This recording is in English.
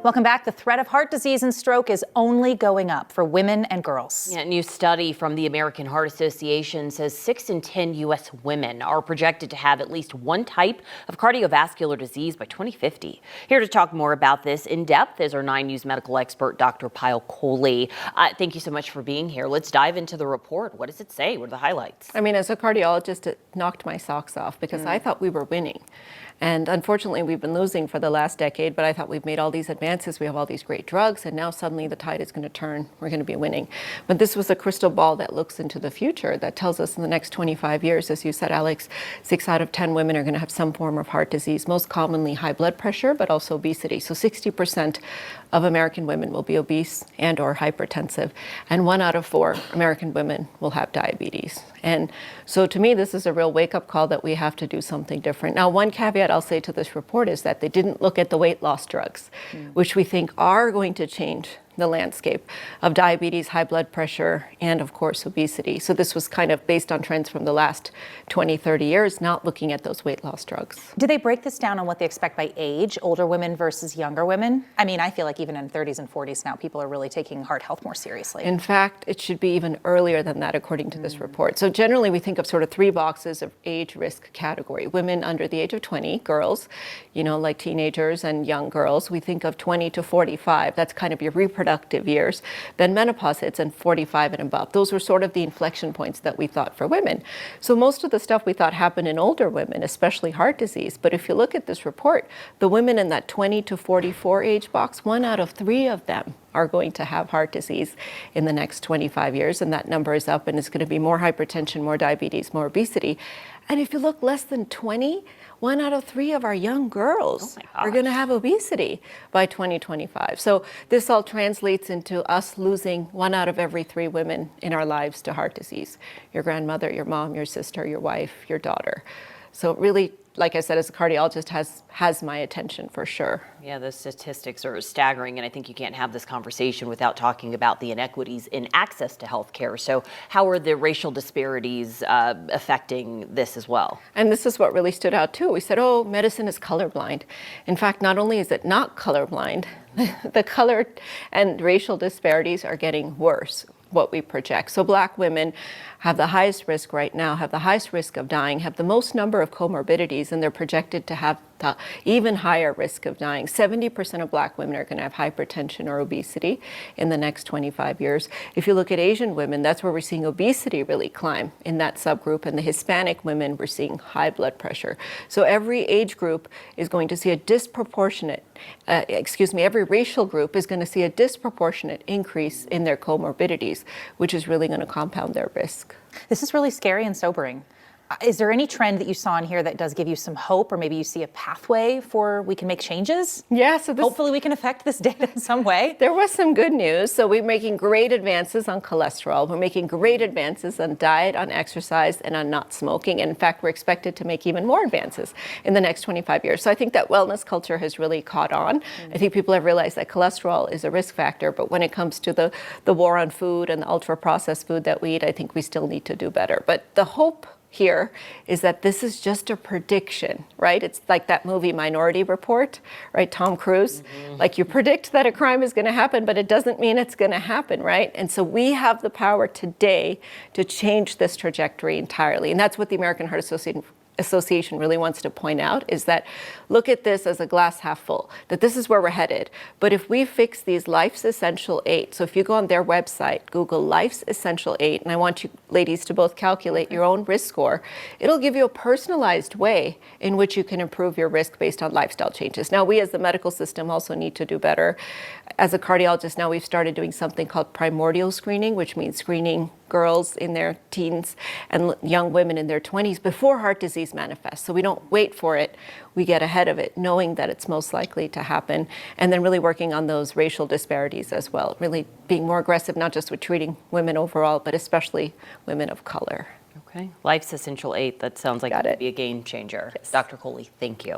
Welcome back. The threat of heart disease and stroke is only going up for women and girls. A new study from the American Heart Association says 6 in 10 U.S. women are projected to have at least one type of cardiovascular disease by 2050. Here to talk more about this in depth is our 9 News medical expert, Dr. Payal Kohli. Thank you so much for being here. Let's dive into the report. What does it say? What are the highlights? I mean, as a cardiologist, it knocked my socks off because I thought we were winning. And unfortunately, we've been losing for the last decade, but I thought we've made all these advances. We have all these great drugs, and now suddenly the tide is going to turn. We're going to be winning. But this was a crystal ball that looks into the future that tells us in the next 25 years, as you said, Alex, 6 out of 10 women are going to have some form of heart disease, most commonly high blood pressure, but also obesity. So 60% of American women will be obese and or hypertensive, and 1 out of 4 American women will have diabetes. And so to me, this is a real wake-up call that we have to do something different. Now, one caveat I'll say to this report is that they didn't look at the weight loss drugs, which we think are going to change the landscape of diabetes, high blood pressure, and of course obesity. So this was kind of based on trends from the last 20, 30 years, not looking at those weight loss drugs. Do they break this down on what they expect by age, older women versus younger women? I mean, I feel like even in 30s and 40s now, people are really taking heart health more seriously. In fact, it should be even earlier than that, according to this report. So generally, we think of sort of 3 boxes of age risk category. Women under the age of 20, girls, you know, like teenagers and young girls. We think of 20 to 45. That's kind of your reproductive years. Then menopause hits and 45 and above. Those were sort of the inflection points that we thought for women. So most of the stuff we thought happened in older women, especially heart disease. But if you look at this report, the women in that 20 to 44 age box, 1 out of 3 of them are going to have heart disease in the next 25 years. And that number is up, and it's going to be more hypertension, more diabetes, more obesity. And if you look less than 20, 1 out of 3 of our young girls are going to have obesity by 2025. So this all translates into us losing 1 out of every 3 women in our lives to heart disease. Your grandmother, your mom, your sister, your wife, your daughter. So really, like I said, as a cardiologist, has my attention for sure. Yeah, the statistics are staggering, and I think you can't have this conversation without talking about the inequities in access to health care. So how are the racial disparities affecting this as well? And this is what really stood out too. We said, oh, medicine is colorblind. In fact, not only is it not colorblind, the color and racial disparities are getting worse, what we project. So Black women have the highest risk right now, have the highest risk of dying, have the most number of comorbidities, and they're projected to have the even higher risk of dying. 70% of Black women are going to have hypertension or obesity in the next 25 years. If you look at Asian women, that's where we're seeing obesity really climb in that subgroup. And the Hispanic women, we're seeing high blood pressure. So every age group is going to see a disproportionate, every racial group is going to see a disproportionate increase in their comorbidities, which is really going to compound their risk. This is really scary and sobering. Is there any trend that you saw in here that does give you some hope, or maybe you see a pathway for we can make changes? Yeah, so hopefully we can affect this data in some way. There was some good news. So we're making great advances on cholesterol. We're making great advances on diet, on exercise, and on not smoking. And in fact, we're expected to make even more advances in the next 25 years. So I think that wellness culture has really caught on. I think people have realized that cholesterol is a risk factor, but when it comes to the war on food and the ultra-processed food that we eat, I think we still need to do better. But the hope here is that this is just a prediction, right? It's like that movie Minority Report, right? Tom Cruise, like you predict that a crime is going to happen, but it doesn't mean it's going to happen, right? And so we have the power today to change this trajectory entirely. And that's what the American Heart Association really wants to point out, is that look at this as a glass half full, that this is where we're headed. But if we fix these Life's Essential 8, so if you go on their website, Google Life's Essential 8, and I want you ladies to both calculate your own risk score, it'll give you a personalized way in which you can improve your risk based on lifestyle changes. Now, we as the medical system also need to do better. As a cardiologist now, we've started doing something called primordial screening, which means screening girls in their teens and young women in their 20s before heart disease manifests. So we don't wait for it, we get ahead of it, knowing that it's most likely to happen, and then really working on those racial disparities as well, really being more aggressive, not just with treating women overall, but especially women of color. Okay, Life's Essential 8, that sounds like it could be a game changer. Yes. Dr. Kohli, thank you.